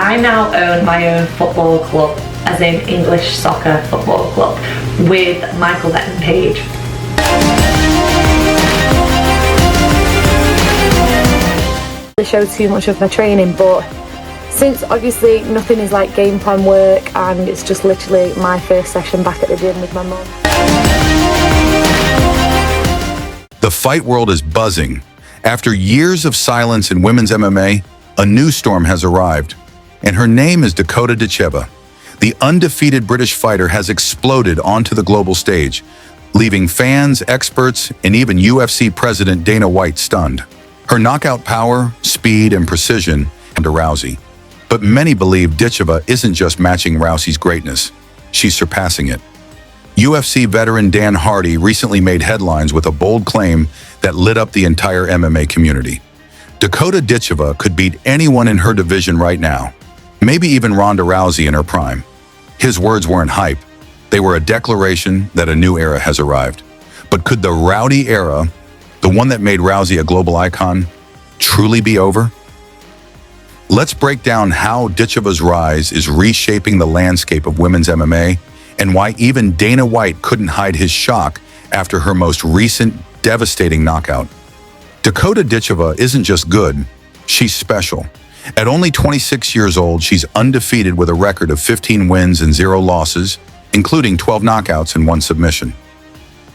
I now own my own football club, as in English Soccer Football Club, with Michael Vetton Page. I show too much of my training, but since obviously nothing is like game plan work and it's just literally my first session back at the gym with my mum. The fight world is buzzing. After years of silence in women's MMA, a new storm has arrived, and her name is Dakota Ditcheva. The undefeated British fighter has exploded onto the global stage, leaving fans, experts, and even UFC President Dana White stunned. Her knockout power, speed, and precision Ronda Rousey. But many believe Ditcheva isn't just matching Rousey's greatness, she's surpassing it. UFC veteran Dan Hardy recently made headlines with a bold claim that lit up the entire MMA community. Dakota Ditcheva could beat anyone in her division right now, maybe even Ronda Rousey in her prime. His words weren't hype, they were a declaration that a new era has arrived. But could the rowdy era, the one that made Rousey a global icon, truly be over? Let's break down how Ditcheva's rise is reshaping the landscape of women's MMA and why even Dana White couldn't hide his shock after her most recent devastating knockout. Dakota Ditcheva isn't just good, she's special. At only 26 years old, she's undefeated with a record of 15 wins and 0 losses, including 12 knockouts and 1 submission.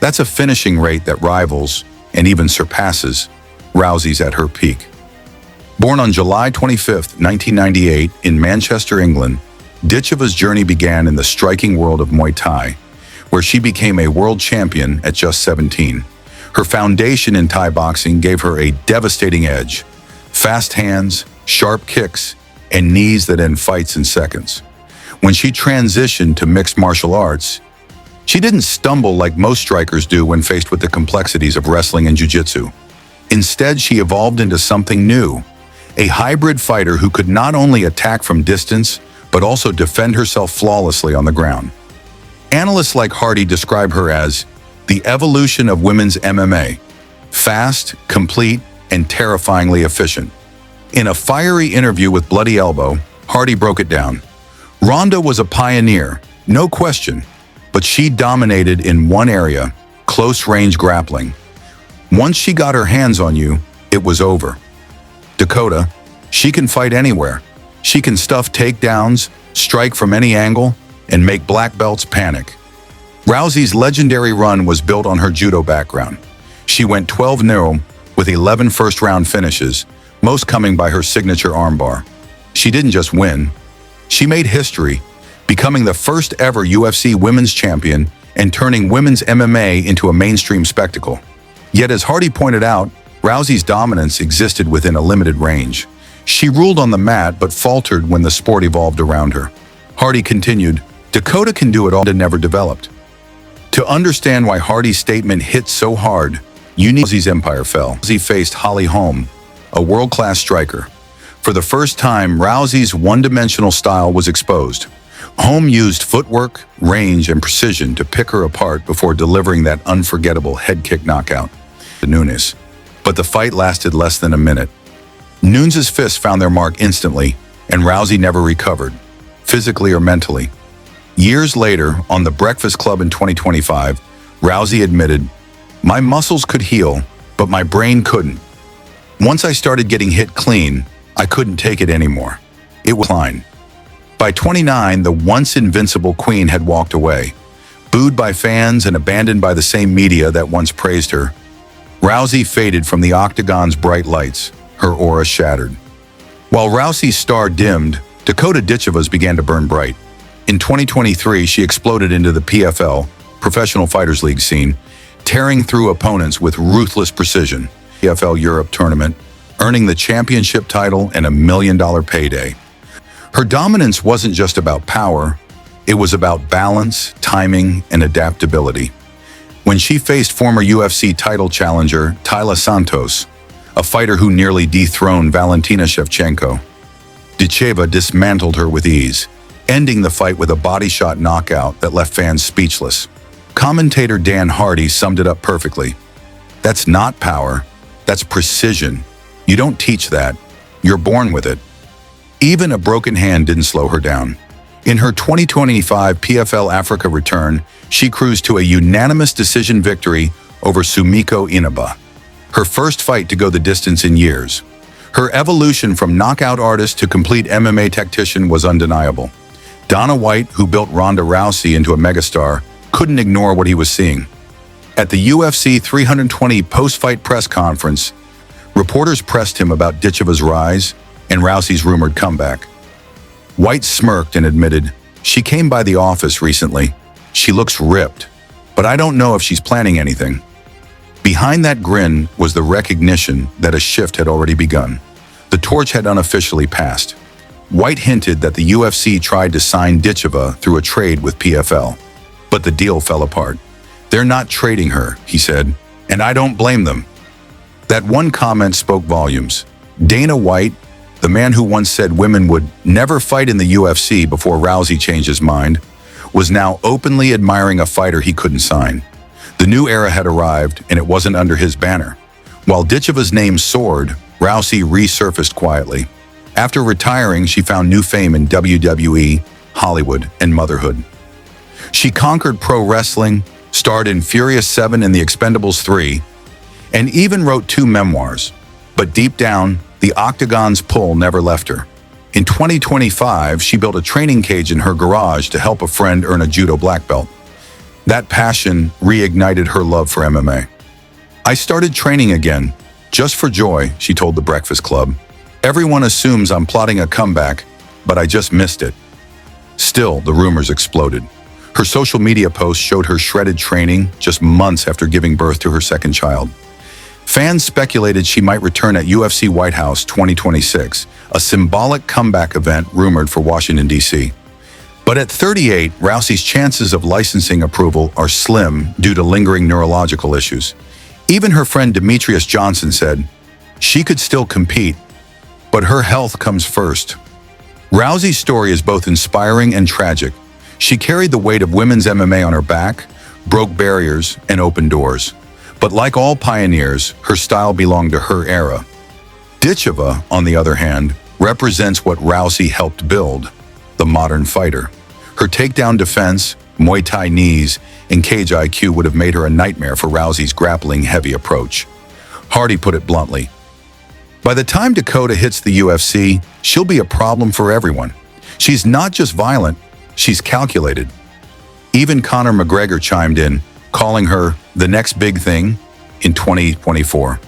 That's a finishing rate that rivals, and even surpasses, Rousey's at her peak. Born on July 25, 1998, in Manchester, England, Ditcheva's journey began in the striking world of Muay Thai, where she became a world champion at just 17. Her foundation in Thai boxing gave her a devastating edge: fast hands, sharp kicks, and knees that end fights in seconds. When she transitioned to mixed martial arts, she didn't stumble like most strikers do when faced with the complexities of wrestling and jiu-jitsu. Instead, she evolved into something new, a hybrid fighter who could not only attack from distance, but also defend herself flawlessly on the ground. Analysts like Hardy describe her as the evolution of women's MMA: fast, complete, and terrifyingly efficient. In a fiery interview with Bloody Elbow, Hardy broke it down. Ronda was a pioneer, no question, but she dominated in one area: close-range grappling. Once she got her hands on you, it was over. Dakota, she can fight anywhere. She can stuff takedowns, strike from any angle, and make black belts panic. Rousey's legendary run was built on her judo background. She went 12-0 with 11 first-round finishes, most coming by her signature armbar. She didn't just win, she made history, becoming the first ever UFC women's champion and turning women's MMA into a mainstream spectacle. Yet, as Hardy pointed out, Rousey's dominance existed within a limited range. She ruled on the mat but faltered when the sport evolved around her. Hardy continued, "Dakota can do it all that never developed." To understand why Hardy's statement hit so hard, you need Rousey's empire fell. Rousey faced Holly Holm, a world-class striker. For the first time, Rousey's one-dimensional style was exposed. Holm used footwork, range, and precision to pick her apart before delivering that unforgettable head kick knockout to Nunes. But the fight lasted less than a minute. Nunes' fists found their mark instantly, and Rousey never recovered, physically or mentally. Years later, on The Breakfast Club in 2025, Rousey admitted, "My muscles could heal, but my brain couldn't. Once I started getting hit clean, I couldn't take it anymore. It was fine." By 29, the once invincible queen had walked away. Booed by fans and abandoned by the same media that once praised her, Rousey faded from the octagon's bright lights, her aura shattered. While Rousey's star dimmed, Dakota Ditcheva's began to burn bright. In 2023, she exploded into the PFL, Professional Fighters League scene, tearing through opponents with ruthless precision. PFL Europe tournament, earning the championship title and $1 million payday. Her dominance wasn't just about power, it was about balance, timing, and adaptability. When she faced former UFC title challenger Taila Santos, a fighter who nearly dethroned Valentina Shevchenko, Ditcheva dismantled her with ease, ending the fight with a body shot knockout that left fans speechless. Commentator Dan Hardy summed it up perfectly. "That's not power, that's precision. You don't teach that, you're born with it." Even a broken hand didn't slow her down. In her 2025 PFL Africa return, she cruised to a unanimous decision victory over Sumiko Inaba, her first fight to go the distance in years. Her evolution from knockout artist to complete MMA tactician was undeniable. Dana White, who built Ronda Rousey into a megastar, couldn't ignore what he was seeing. At the UFC 320 post-fight press conference, reporters pressed him about Ditcheva's rise and Rousey's rumored comeback. White smirked and admitted, "She came by the office recently. She looks ripped, but I don't know if she's planning anything." Behind that grin was the recognition that a shift had already begun. The torch had unofficially passed. White hinted that the UFC tried to sign Ditcheva through a trade with PFL, but the deal fell apart. "They're not trading her," he said, "and I don't blame them." That one comment spoke volumes. Dana White, the man who once said women would never fight in the UFC before Rousey changed his mind, was now openly admiring a fighter he couldn't sign. The new era had arrived, and it wasn't under his banner. While Ditcheva's name soared, Rousey resurfaced quietly. After retiring, she found new fame in WWE, Hollywood, and motherhood. She conquered pro wrestling, starred in Furious 7 and The Expendables 3, and even wrote 2 memoirs. But deep down, the Octagon's pull never left her. In 2025, she built a training cage in her garage to help a friend earn a judo black belt. That passion reignited her love for MMA. "I started training again, just for joy," she told The Breakfast Club. "Everyone assumes I'm plotting a comeback, but I just missed it." Still, the rumors exploded. Her social media posts showed her shredded training just months after giving birth to her second child. Fans speculated she might return at UFC White House 2026, a symbolic comeback event rumored for Washington, D.C. But at 38, Rousey's chances of licensing approval are slim due to lingering neurological issues. Even her friend Demetrius Johnson said, "She could still compete, but her health comes first." Rousey's story is both inspiring and tragic. She carried the weight of women's MMA on her back, broke barriers, and opened doors. But like all pioneers, her style belonged to her era. Ditcheva, on the other hand, represents what Rousey helped build, the modern fighter. Her takedown defense, Muay Thai knees, and cage IQ would have made her a nightmare for Rousey's grappling heavy approach. Hardy put it bluntly, "By the time Dakota hits the UFC, she'll be a problem for everyone. She's not just violent, she's calculated." Even Conor McGregor chimed in, calling her the next big thing in 2024.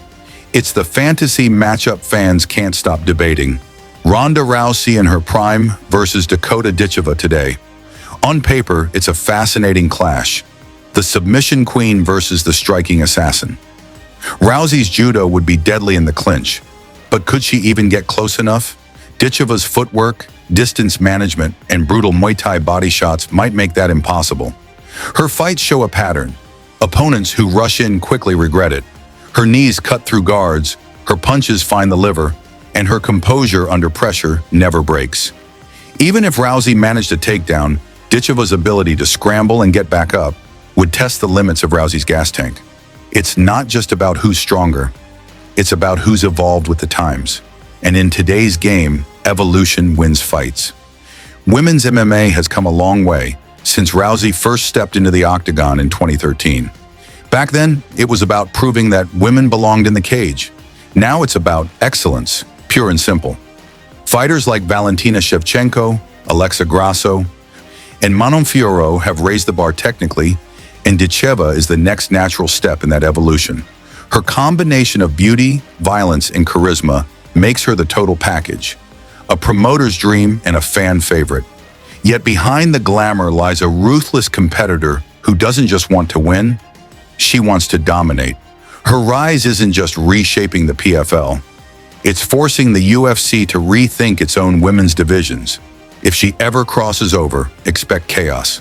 It's the fantasy matchup fans can't stop debating. Ronda Rousey in her prime versus Dakota Ditcheva today. On paper, it's a fascinating clash. The submission queen versus the striking assassin. Rousey's judo would be deadly in the clinch, but could she even get close enough? Ditcheva's footwork, distance management, and brutal Muay Thai body shots might make that impossible. Her fights show a pattern. Opponents who rush in quickly regret it. Her knees cut through guards, her punches find the liver, and her composure under pressure never breaks. Even if Rousey managed a takedown, Ditcheva's ability to scramble and get back up would test the limits of Rousey's gas tank. It's not just about who's stronger, it's about who's evolved with the times. And in today's game, evolution wins fights. Women's MMA has come a long way since Rousey first stepped into the octagon in 2013. Back then, it was about proving that women belonged in the cage. Now it's about excellence, pure and simple. Fighters like Valentina Shevchenko, Alexa Grasso, and Manon Fiorot have raised the bar technically, and Ditcheva is the next natural step in that evolution. Her combination of beauty, violence, and charisma makes her the total package, a promoter's dream and a fan favorite. Yet behind the glamour lies a ruthless competitor who doesn't just want to win, she wants to dominate. Her rise isn't just reshaping the PFL, it's forcing the UFC to rethink its own women's divisions. If she ever crosses over, expect chaos.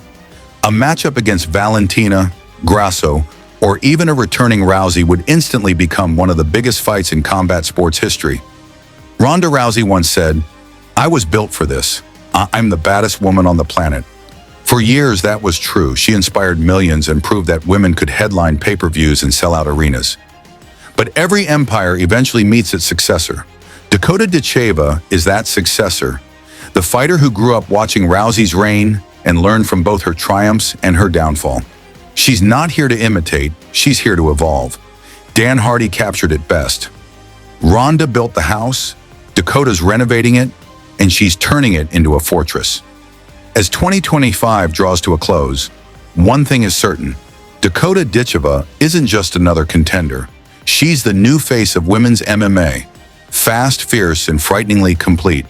A matchup against Valentina, Grasso, or even a returning Rousey would instantly become one of the biggest fights in combat sports history. Ronda Rousey once said, "I was built for this. I'm the baddest woman on the planet." For years, that was true. She inspired millions and proved that women could headline pay-per-views and sell out arenas. But every empire eventually meets its successor. Dakota Ditcheva is that successor, the fighter who grew up watching Rousey's reign and learned from both her triumphs and her downfall. She's not here to imitate, she's here to evolve. Dan Hardy captured it best. Ronda built the house, Dakota's renovating it, and she's turning it into a fortress. As 2025 draws to a close, one thing is certain: Dakota Ditcheva isn't just another contender. She's the new face of women's MMA. Fast, fierce, and frighteningly complete.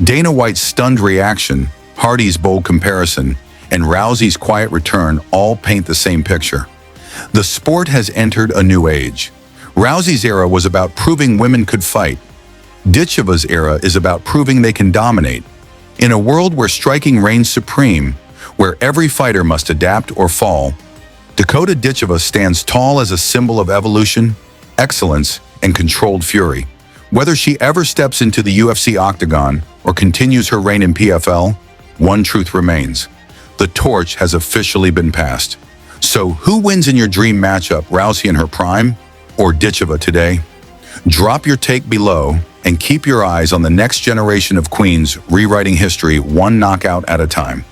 Dana White's stunned reaction, Hardy's bold comparison, and Rousey's quiet return all paint the same picture. The sport has entered a new age. Rousey's era was about proving women could fight. Ditcheva's era is about proving they can dominate. In a world where striking reigns supreme, where every fighter must adapt or fall, Dakota Ditcheva stands tall as a symbol of evolution, excellence, and controlled fury. Whether she ever steps into the UFC octagon or continues her reign in PFL, one truth remains: the torch has officially been passed. So who wins in your dream matchup, Rousey in her prime or Ditcheva today? Drop your take below and keep your eyes on the next generation of queens rewriting history one knockout at a time.